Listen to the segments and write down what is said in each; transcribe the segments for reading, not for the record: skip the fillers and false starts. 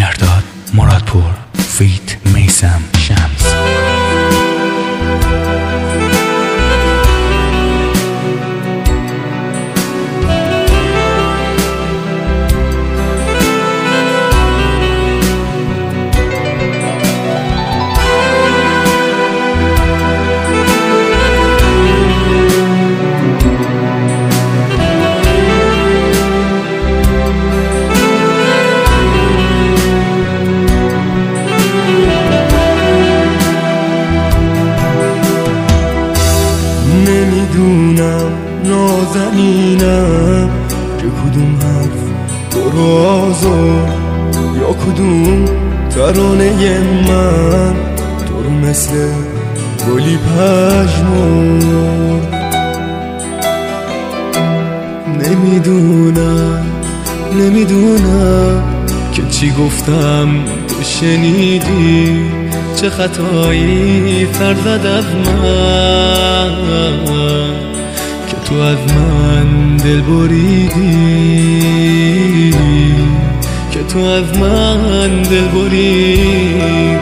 مهرداد مرادپور فیت میثم شمس. نمیدونم نازنینم که کدوم حرف تو رو آزار یا کدوم ترانه من تو رو مثل گلی پژمرد. نمیدونم که چی گفتم تو شنیدی، چه خطایی سر زد از من که تو از من دل بریدی، که تو از من دل بریدی.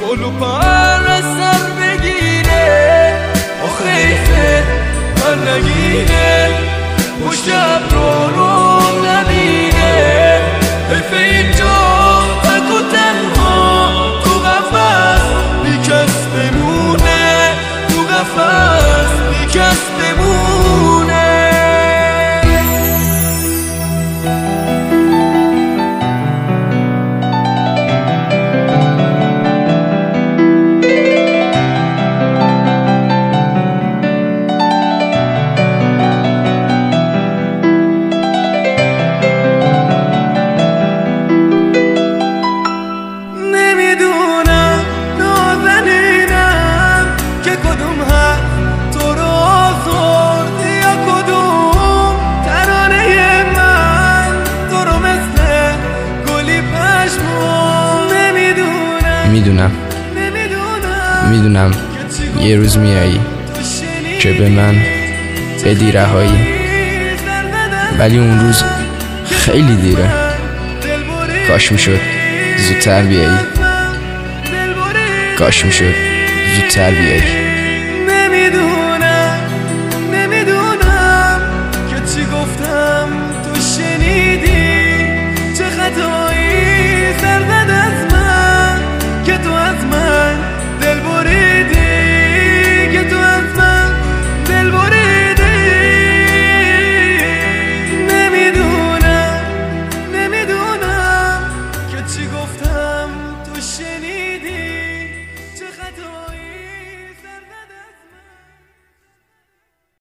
گلو پر از سر بگیره آخیفه من نگیره و شب رو نبینه، حیف اینجا تک و تنها تو قفص بی کس بمونه، تو قفص بی کس بمونه. میدونم یه روز میایی که به من بدی رهایی، ولی اون روز خیلی دیره. کاش میشد زودتر بیایی، کاش میشد زودتر بیایی.